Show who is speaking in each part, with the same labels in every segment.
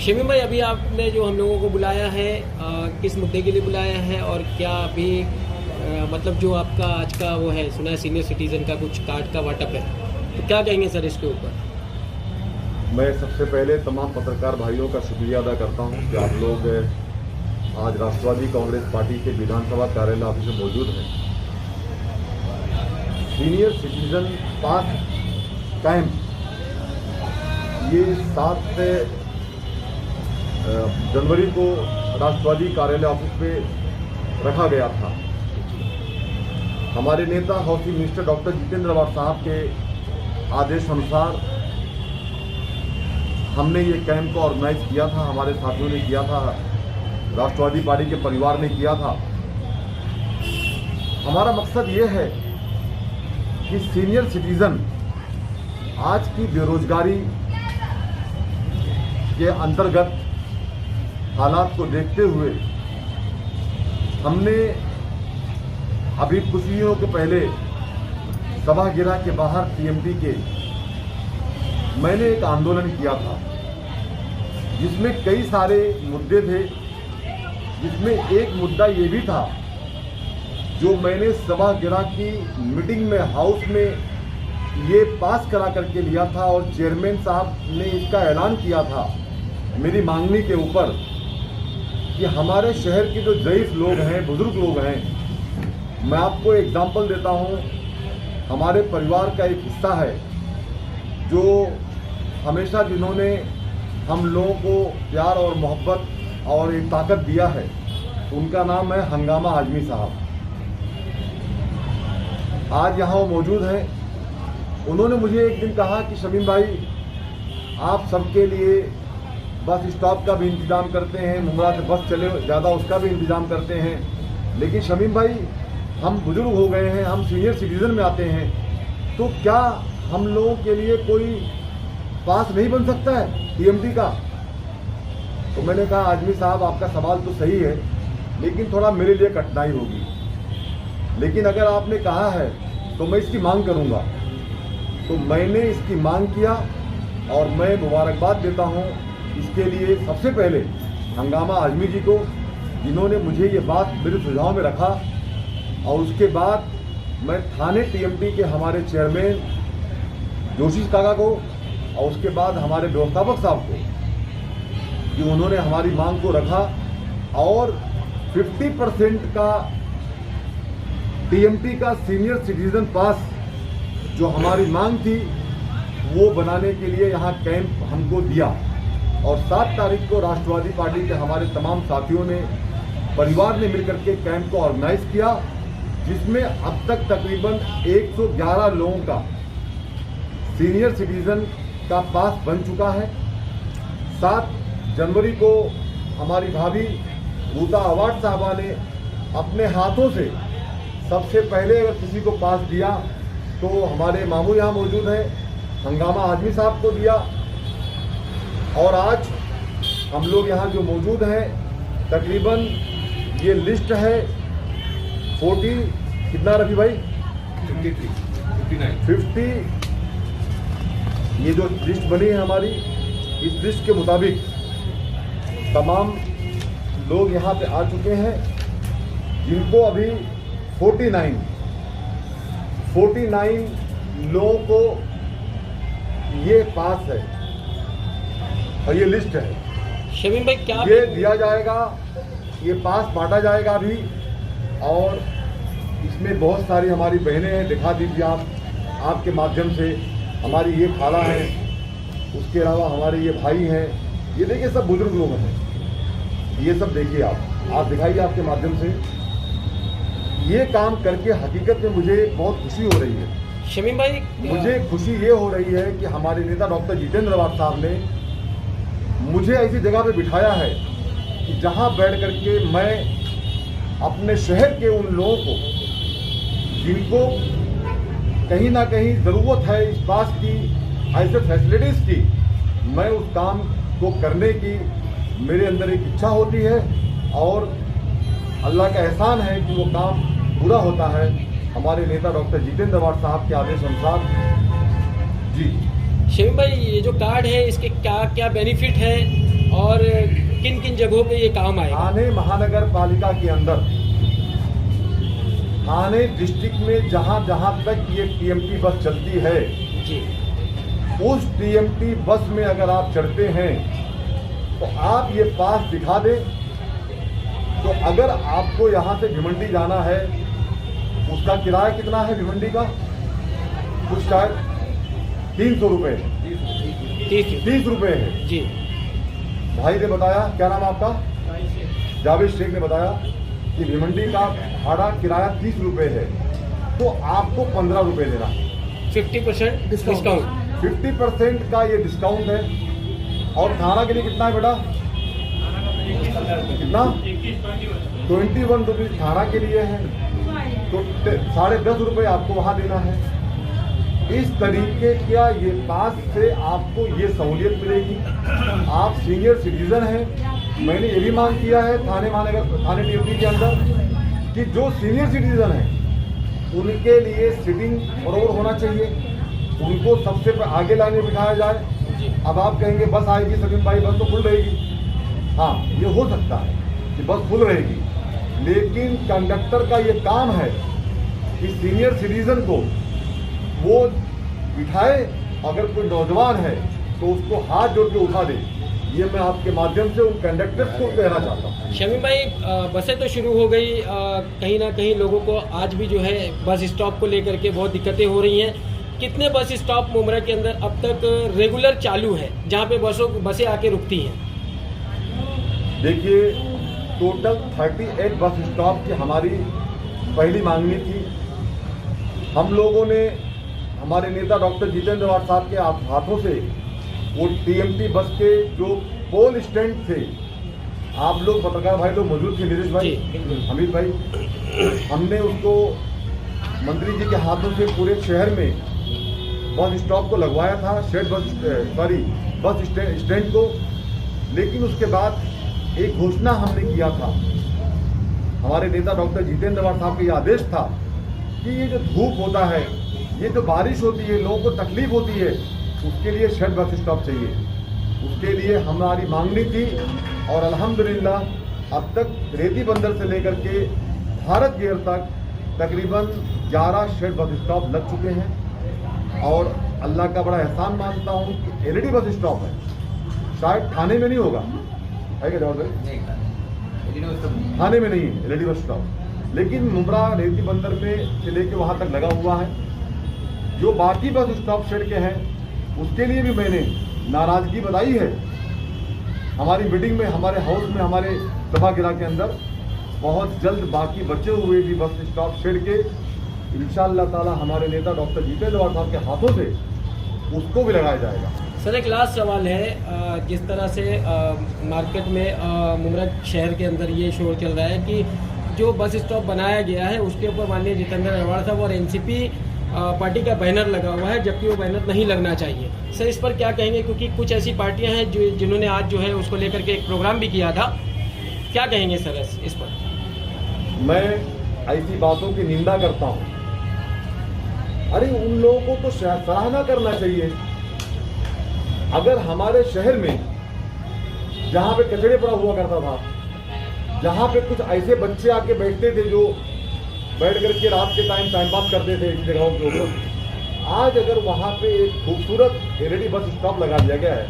Speaker 1: शमीम भाई, अभी आपने जो हम लोगों को बुलाया है, किस मुद्दे के लिए बुलाया है और क्या अभी मतलब जो आपका आज का वो है, सुना है सीनियर सिटीज़न का कुछ कार्ड का वाटअप है, तो क्या कहेंगे सर इसके ऊपर?
Speaker 2: मैं सबसे पहले तमाम पत्रकार भाइयों का शुक्रिया अदा करता हूं कि आप लोग आज राष्ट्रवादी कांग्रेस पार्टी के विधानसभा कार्यालय ऑफिस में मौजूद हैं। सीनियर सिटीजन पास कैंप ये 7 जनवरी को राष्ट्रवादी कार्यालय ऑफिस पे रखा गया था। हमारे नेता housing minister doctor Jitendra Awhad साहब के आदेश अनुसार हमने ये कैंप को ऑर्गेनाइज किया था, हमारे साथियों ने किया था, राष्ट्रवादी पार्टी के परिवार ने किया था। हमारा मकसद ये है कि सीनियर सिटीजन आज की बेरोजगारी के अंतर्गत हालात को देखते हुए हमने अभी कुछ दिनों के पहले सभागृह के बाहर टीएमटी के मैंने एक आंदोलन किया था जिसमें कई सारे मुद्दे थे, जिसमें एक मुद्दा ये भी था जो मैंने सभागृह की मीटिंग में हाउस में ये पास करा करके लिया था और चेयरमैन साहब ने इसका ऐलान किया था मेरी मांगनी के ऊपर कि हमारे शहर के जो ज़ईफ़ लोग हैं, बुजुर्ग लोग हैं, मैं आपको एग्जांपल देता हूं, हमारे परिवार का एक हिस्सा है जो हमेशा जिन्होंने हम लोगों को प्यार और मोहब्बत और एक ताकत दिया है, उनका नाम है हंगामा आजमी साहब। आज यहाँ वो मौजूद हैं। उन्होंने मुझे एक दिन कहा कि शमीम भाई, आप सबके लिए बस स्टॉप का भी इंतज़ाम करते हैं, मुमरा से बस चले ज़्यादा उसका भी इंतज़ाम करते हैं, लेकिन शमीम भाई हम बुजुर्ग हो गए हैं, हम सीनियर सिटीज़न में आते हैं, तो क्या हम लोगों के लिए कोई पास नहीं बन सकता है टीएमटी का? तो मैंने कहा आजमी साहब, आपका सवाल तो सही है, लेकिन थोड़ा मेरे लिए कठिनाई होगी, लेकिन अगर आपने कहा है तो मैं इसकी मांग करूंगा। तो मैंने इसकी मांग किया और मैं मुबारकबाद देता हूं इसके लिए सबसे पहले हंगामा आजमी जी को, जिन्होंने मुझे ये बात मेरे सुझाव में रखा, और उसके बाद मैं थाने टीएमटी के हमारे चेयरमैन जोशी काका को और उसके बाद हमारे व्यवस्थापक साहब को कि उन्होंने हमारी मांग को रखा और 50% का टीएमटी का सीनियर सिटीजन पास जो हमारी मांग थी वो बनाने के लिए यहाँ कैंप हमको दिया। और 7 तारीख को राष्ट्रवादी पार्टी के हमारे तमाम साथियों ने, परिवार ने मिलकर के कैंप को ऑर्गेनाइज किया, जिसमें अब तक तकरीबन 111 लोगों का सीनियर सिटीजन का पास बन चुका है। 7 जनवरी को हमारी भाभी रीता अवाड साहबा ने अपने हाथों से सबसे पहले अगर किसी को पास दिया तो हमारे मामू यहाँ मौजूद हैं, हंगामा आजमी साहब को दिया। और आज हम लोग यहाँ जो मौजूद हैं, तकरीबन ये लिस्ट है 40 कितना रफी भाई 50 ये जो लिस्ट बनी है हमारी, इस लिस्ट के मुताबिक तमाम लोग यहाँ पे आ चुके हैं, जिनको अभी 49 लोगों को ये पास है और ये लिस्ट है।
Speaker 1: शमीम भाई, क्या
Speaker 2: ये दिया जाएगा, ये पास बांटा जाएगा अभी, और इसमें बहुत सारी हमारी बहनें हैं, दिखा दीजिए आप आपके माध्यम से। हमारी ये खाला है, उसके अलावा हमारे ये भाई हैं, ये देखिए सब बुजुर्ग लोग हैं, ये सब देखिए आप दिखाइए आपके माध्यम से। ये काम करके हकीकत में मुझे बहुत खुशी हो रही है।
Speaker 1: शमीम भाई,
Speaker 2: मुझे खुशी ये हो रही है कि हमारे नेता डॉक्टर जितेंद्र अवाड साहब ने मुझे ऐसी जगह पे बिठाया है कि जहां बैठ करके मैं अपने शहर के उन लोगों को जिनको कहीं ना कहीं ज़रूरत है इस बात की, ऐसे फैसिलिटीज़ की, मैं उस काम को करने की मेरे अंदर एक इच्छा होती है और अल्लाह का एहसान है कि वो काम पूरा होता है हमारे नेता डॉक्टर जितेंद्र अवाड साहब के आदेश अनुसार। जी
Speaker 1: शमीम भाई, ये जो कार्ड है इसके क्या क्या बेनिफिट है और किन किन जगहों पे ये काम आएगा?
Speaker 2: थाने महानगर पालिका के अंदर, थाने डिस्ट्रिक्ट में जहां जहां तक ये टीएमटी बस चलती है
Speaker 1: जी,
Speaker 2: उस टीएमटी बस में अगर आप चढ़ते हैं तो आप ये पास दिखा दें। तो अगर आपको यहाँ से भिवंडी जाना है, उसका किराया कितना है भिवंडी का? कुछ शायद 300 रुपये, 30 रुपये है
Speaker 1: जी।
Speaker 2: भाई ने बताया, क्या नाम आपका? जावेद शेख ने बताया कि भिवंडी का भाड़ा किराया 30 रुपये है, तो आपको 15 रुपये देना है।
Speaker 1: 50% डिस्काउंट,
Speaker 2: 50% का ये डिस्काउंट है। और थाना के लिए कितना है बेटा? कितना? 21 रुपीज थाना के लिए है, तो 10.5 रुपये आपको वहाँ देना है। इस तरीके का ये पास से आपको ये सहूलियत मिलेगी। आप सीनियर सिटीजन हैं, मैंने ये भी मांग किया है थाने महानगर थाने टीएमटी के अंदर कि जो सीनियर सिटीजन हैं उनके लिए सिटिंग बरोबर होना चाहिए, उनको सबसे आगे लाइन में बिठाया जाए। अब आप कहेंगे बस आएगी सलीम भाई, बस तो फुल रहेगी। हाँ, ये हो सकता है कि बस फुल रहेगी, लेकिन कंडक्टर का ये काम है कि सीनियर सिटीजन को वो बिठाए, अगर कोई नौजवान है तो उसको हाथ जोड़ के उठा दे। ये मैं आपके माध्यम से उन कंडक्टर्स को कहना चाहता हूँ।
Speaker 1: शमीम भाई, बसें तो शुरू हो गई, कहीं ना कहीं लोगों को आज भी जो है बस स्टॉप को लेकर के बहुत दिक्कतें हो रही हैं। कितने बस स्टॉप मुमरा के अंदर अब तक रेगुलर चालू है जहाँ पे बसें आके रुकती हैं?
Speaker 2: देखिए, टोटल 38 बस स्टॉप की हमारी पहली मांगनी थी। हम लोगों ने हमारे नेता डॉक्टर जितेंद्र वाड साहब के हाथों से वो टीएमटी बस के जो पोल स्टैंड थे, आप लोग पत्रकार भाई लोग मौजूद थे, नीरज भाई, हमीद भाई, हमने उसको मंत्री जी के हाथों से पूरे शहर में बस स्टॉप को लगवाया था, बस स्टैंड को। लेकिन उसके बाद एक घोषणा हमने किया था, हमारे नेता डॉक्टर जितेंद्र वाड साहब का ये आदेश था कि ये जो धूप होता है, ये जो बारिश होती है, लोगों को तकलीफ होती है, उसके लिए शेड बस स्टॉप चाहिए। उसके लिए हमारी मांगनी थी और अल्हम्दुलिल्लाह अब तक रेती बंदर से लेकर के भारत गेर तक तकरीबन 11 शेड बस स्टॉप लग चुके हैं। और अल्लाह का बड़ा एहसान मानता हूँ कि एलईडी बस स्टॉप है, शायद थाने में नहीं होगा, है क्या जवाब? थाने में नहीं है एलईडी बस स्टॉप, लेकिन मुमरा रेती बंदर में से लेके वहाँ तक लगा हुआ है। जो बाकी बस स्टॉप शेड के हैं उसके लिए भी मैंने नाराजगी बताई है। हमारी मीटिंग में, हमारे हाउस में, हमारे सभागृह के अंदर बहुत जल्द बाकी बचे हुए भी बस स्टॉप शेड के इंशाअल्लाह ताला हमारे नेता डॉक्टर जितेंद्र वाड साहब के हाथों से उसको भी लगाया जाएगा।
Speaker 1: सर, एक लास्ट सवाल है, जिस तरह से मार्केट में मुमरा शहर के अंदर ये शोर चल रहा है कि जो बस स्टॉप बनाया गया है उसके ऊपर माननीय जितेंद्र अग्रवाल साहब और एनसीपी पार्टी का बैनर लगा हुआ है, जबकि वो बैनर नहीं लगना चाहिए। सर, इस पर क्या कहेंगे, क्योंकि कुछ ऐसी पार्टियां हैं जिन्होंने आज जो है उसको लेकर के एक प्रोग्राम भी किया था, क्या कहेंगे सर इस पर?
Speaker 2: मैं ऐसी बातों की निंदा करता हूँ। अरे उन लोगों को तो सराहना करना चाहिए। अगर हमारे शहर में जहाँ पे कचड़े पड़ा हुआ करता था, जहाँ पे कुछ ऐसे बच्चे आके बैठते थे जो बैठ करके रात के टाइम पास करते थे इन जगहों के ऊपर, आज अगर वहाँ पे एक खूबसूरत एलईडी बस स्टॉप लगा दिया गया है,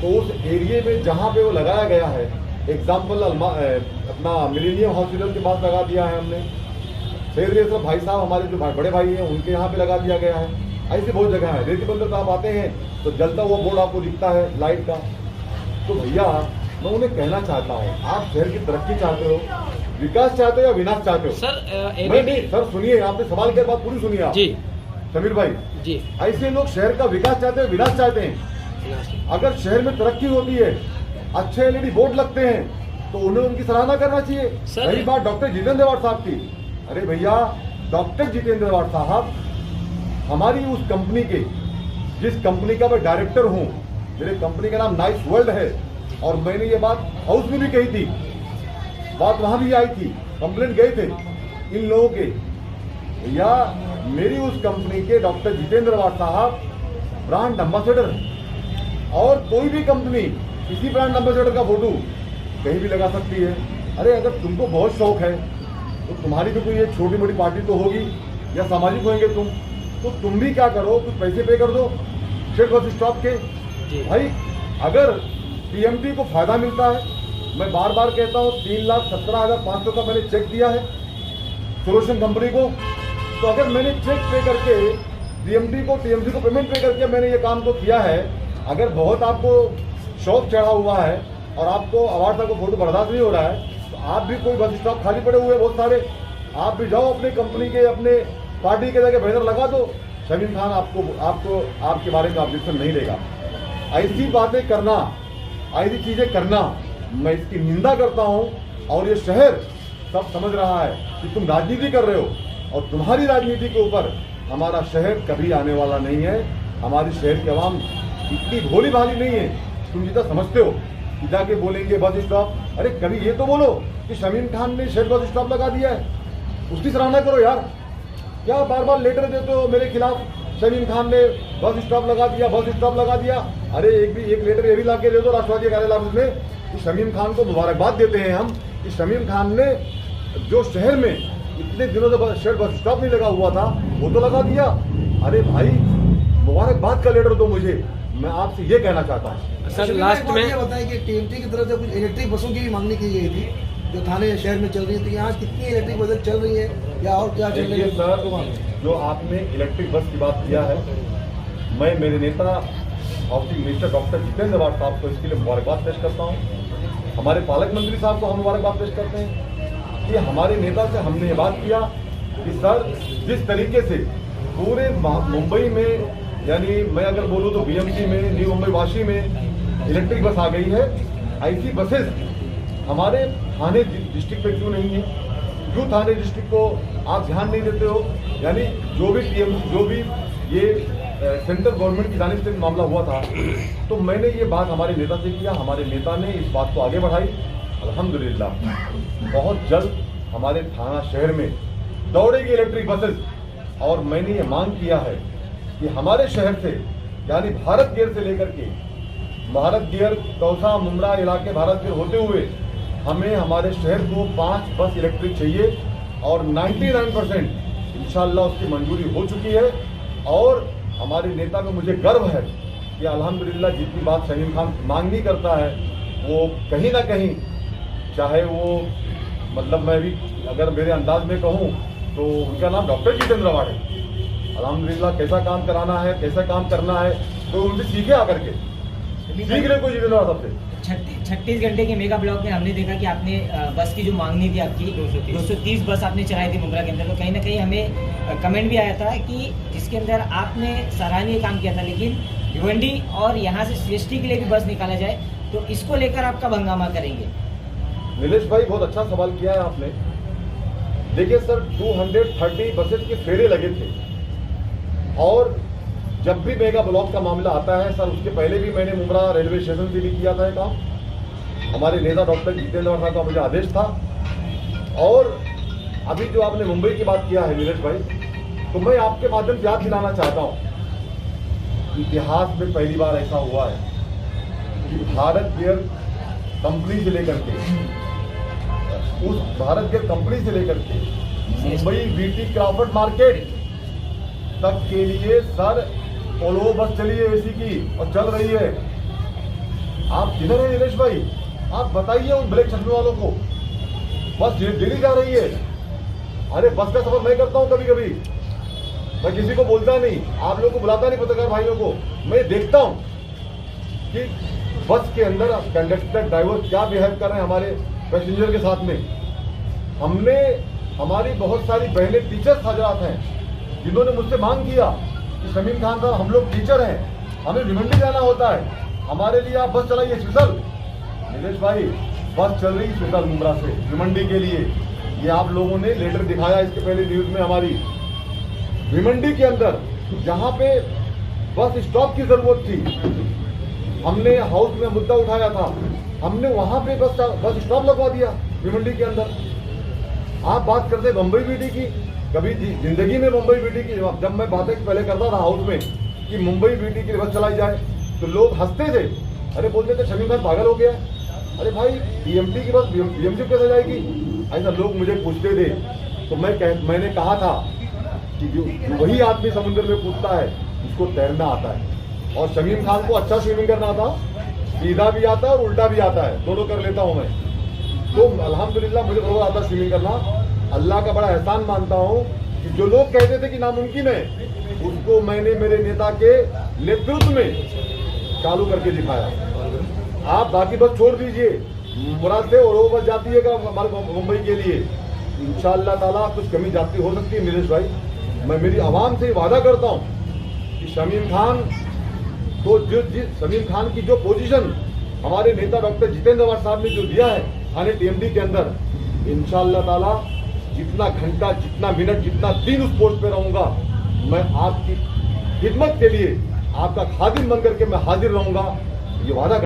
Speaker 2: तो उस एरिए में जहाँ पे वो लगाया गया है, एग्जाम्पल अपना मिलेनियम हॉस्पिटल के पास लगा दिया है हमने, सैयद भाई साहब हमारे जो बड़े भाई हैं उनके यहाँ पे लगा दिया गया है। ऐसी बहुत जगह है। रेती बंदर आप आते हैं तो जलता हुआ बोर्ड आपको दिखता है लाइट का। तो भैया मैं उन्हें कहना चाहता हूँ, आप शहर की तरक्की चाहते हो, विकास चाहते हो या विनाश चाहते हो?
Speaker 1: सर
Speaker 2: नहीं सर, सुनिए, आपने सवाल के बाद पूरी सुनिए आप
Speaker 1: जी
Speaker 2: समीर भाई
Speaker 1: जी।
Speaker 2: ऐसे लोग शहर का विकास चाहते हैं, विनाश चाहते हैं? अगर शहर में तरक्की होती है, अच्छे एलईडी बोर्ड लगते हैं, तो उन्हें उनकी सराहना करना चाहिए। रही बात डॉक्टर जितेंद्र वाड साहब की, अरे भैया डॉक्टर जितेंद्र वाड साहब हमारी उस कंपनी के, जिस कंपनी का मैं डायरेक्टर हूँ, मेरे कंपनी का नाम नाइस वर्ल्ड है, और मैंने ये बात हाउस में भी कही थी, बात वहां भी आई थी, कंप्लेंट गए थे इन लोगों के। भैया मेरी उस कंपनी के डॉक्टर जितेंद्र वाड साहब ब्रांड एम्बेसडर हैं। और कोई भी कंपनी किसी ब्रांड एम्बेसडर का फोटो कहीं भी लगा सकती है। अरे अगर तुमको बहुत शौक है तो तुम्हारी भी कोई एक छोटी मोटी पार्टी तो होगी या सामाजिक होंगे तुम, तो तुम भी क्या करो, कुछ पैसे पे कर दो शेड बस स्टॉप के। भाई अगर टीएमटी को फायदा मिलता है, मैं बार बार कहता हूँ 3,17,500 का मैंने चेक दिया है सोल्यूशन कंपनी को, तो अगर मैंने चेक पे करके टीएमटी को पेमेंट पे करके मैंने ये काम को किया है, अगर बहुत आपको शौक चढ़ा हुआ है और आपको अवार्ड को फोटो बर्दाश्त नहीं हो रहा है, तो आप भी कोई बस स्टॉप खाली पड़े हुए बहुत सारे, आप भी जाओ अपनी कंपनी के अपने पार्टी के जगह बैनर लगा दो, शमीम खान आपको आपके बारे में ऑब्जेक्शन नहीं लेगा। ऐसी बातें करना, ऐसी चीजें करना, मैं इसकी निंदा करता हूं। और ये शहर सब समझ रहा है कि तुम राजनीति कर रहे हो और तुम्हारी राजनीति के ऊपर हमारा शहर कभी आने वाला नहीं है। हमारी शहर की आवाम इतनी भोली भाली नहीं है, तुम जितना समझते हो कि जाके बोलेंगे बस स्टॉप। अरे कभी ये तो बोलो कि शमीम खान ने शेड बस स्टॉप लगा दिया है, उसकी सराहना करो यार। क्या बार बार लेटर देते हो मेरे खिलाफ, शमीम खान ने बस स्टॉप लगा दिया, बस स्टॉप लगा दिया। अरे एक लेटर ये भी ला के दे दो राष्ट्रवादी कार्यालय ऑफिस में कि शमीम खान को मुबारकबाद देते हैं हम कि शमीम खान ने जो शहर में इतने दिनों से शेड बस स्टॉप नहीं लगा हुआ था वो तो लगा दिया। अरे भाई मुबारकबाद का लेटर दो मुझे, मैं आपसे ये कहना चाहता हूँ।
Speaker 1: सर लास्ट में
Speaker 3: ये बताया कि टीएमटी की तरफ से कुछ इलेक्ट्रिक बसों की भी मांगनी की गई थी जो थाने शहर में चल रही है, तो यहाँ कितनी इलेक्ट्रिक बसें चल रही है या और क्या चल रही है?
Speaker 2: सर जो आपने इलेक्ट्रिक बस की बात किया है, मैं मेरे नेता housing minister doctor Jitendra award साहब को इसके लिए मुबारकबाद पेश करता हूँ। हमारे पालक मंत्री साहब को हम मुबारकबाद पेश करते हैं कि हमारे नेता से हमने ये बात किया कि सर जिस तरीके से पूरे मुंबई में, यानी मैं अगर बोलूँ तो बीएमसी में, न्यू मुंबई वाशी में इलेक्ट्रिक बस आ गई है, ऐसी बसेस हमारे थाने डिस्ट्रिक्ट पे क्यों नहीं है? क्यों थाने डिस्ट्रिक्ट को आप ध्यान नहीं देते हो? यानी जो भी ये सेंट्रल गवर्नमेंट की जानिब से मामला हुआ था, तो मैंने ये बात हमारे नेता से किया, हमारे नेता ने इस बात को आगे बढ़ाई। अल्हम्दुलिल्लाह बहुत जल्द हमारे थाना शहर में दौड़ेगी इलेक्ट्रिक बसेस। और मैंने ये मांग किया है कि हमारे शहर से, यानी भारत गेर से लेकर के भारत गेर, दौसा, मुमरा इलाके भारत गेर होते हुए हमें हमारे शहर को 5 बस इलेक्ट्रिक चाहिए और 99% इंशाल्लाह उसकी मंजूरी हो चुकी है। और हमारे नेता को मुझे गर्व है कि अल्हम्दुलिल्लाह जितनी बात शमीम खान मांगनी करता है वो कहीं ना कहीं, चाहे वो मतलब मैं भी अगर मेरे अंदाज में कहूँ तो उनका नाम डॉक्टर जितेंद्र अवार्ड है। अल्हम्दुलिल्लाह कैसा काम कराना है, कैसा काम करना है, तो उनसे सीखे आकर के, सीख रहे कोई जितेंद्र अवार्ड सबसे।
Speaker 4: 36 घंटे के मेगा ब्लॉक में हमने देखा कि आपने बस की जो मांगनी थी आपकी 230 बस आपने चलाई थी मुमरा के अंदर, तो कहीं ना कहीं हमें कमेंट भी आया था कि जिसके अंदर आपने सराहनीय काम किया था, लेकिन भिवंडी और यहाँ से सीएसटी के लिए भी बस निकाला जाए, तो इसको लेकर आप कब हंगामा करेंगे?
Speaker 2: नीलेश भाई बहुत अच्छा सवाल किया है आपने। देखिए सर 230 बसेस के फेरे लगे थे और जब भी मेगा ब्लॉक का मामला आता है सर, उसके पहले भी मैंने मुमरा रेलवे स्टेशन से भी किया था काम। हमारे नेता डॉक्टर जितेंद्र साहब का मुझे आदेश था। और अभी जो आपने मुंबई की बात किया है नीलेश भाई, तो मैं आपके माध्यम से याद दिलाना चाहता हूँ, इतिहास में पहली बार ऐसा हुआ है कि भारत गेयर कंपनी से लेकर के, उस भारत गेयर कंपनी से लेकर के मुंबई वीटी क्राफर्ड मार्केट तक के लिए सर ओलो बस चली है एसी की और चल रही है। आप किधर है नीलेश भाई? आप बताइए उन ब्लैक चश्मे वालों को, बस दिल्ली जा रही है। अरे बस का सफर मैं करता हूं कभी कभी, मैं किसी को बोलता नहीं, आप लोगों को बुलाता नहीं, पत्रकार भाइयों को। मैं देखता हूं कि बस के अंदर कंडक्टर ड्राइवर क्या बिहेव कर रहे हैं हमारे पैसेंजर के साथ में। हमने, हमारी बहुत सारी बहनें टीचर्स हजरात हैं जिन्होंने मुझसे मांग किया कि शमीम खान साहब हम लोग टीचर हैं, हमें भिवंडी जाना होता है, हमारे लिए आप बस चलाइए स्पेशल। नीलेश भाई बस चल रही स्पेशल मुमरा से भिवंडी के लिए, ये आप लोगों ने लेटर दिखाया इसके पहले न्यूज में। हमारी भिवंडी के अंदर जहां पे बस स्टॉप की जरूरत थी, हमने हाउस में मुद्दा उठाया था, हमने वहां पे बस स्टॉप लगवा दिया भिवंडी के अंदर। आप बात करते मुंबई बीटी की, कभी जिंदगी में मुंबई बीटी की, जब मैं बातें पहले करता था हाउस में कि मुंबई बीटी की बस चलाई जाए, तो लोग हंसते थे, अरे बोलते थे शमीम खान पागल हो गया, अरे भाई बीएमटी की बस बीएमटी कैसे जाएगी, ऐसा लोग मुझे पूछते थे। तो मैंने कहा था कि जो वही आदमी समुद्र में कूदता है उसको तैरना आता है, और शमीम खान को अच्छा स्विमिंग करना आता, सीधा भी आता है और उल्टा भी आता है, दोनों कर लेता हूं मैं। तो अल्हम्दुलिल्लाह मुझे बराबर आता स्विमिंग करना। अल्लाह का बड़ा एहसान मानता हूं कि जो लोग कहते थे कि नामुमकिन है, उसको मैंने मेरे नेता के नेतृत्व में चालू करके दिखाया। आप बाकी बस छोड़ दीजिए, मुराद से और वो बस जाती है हमारे मुंबई के लिए, इंशाअल्लाह ताला कुछ कमी जाती हो सकती है। नीलेश भाई, मैं मेरी आवाम से वादा करता हूं कि शमीम खान तो शमीम खान की जो पोजीशन हमारे नेता डॉक्टर जितेंद्र अवाड साहब ने जो दिया है थाने टीएमडी के अंदर, इंशाअल्लाह ताला जितना घंटा, जितना मिनट, जितना दिन उस पोस्ट पे रहूंगा, मैं आपकी खिदमत के लिए आपका खादिम बनकर के मैं हाजिर रहूंगा, ये वादा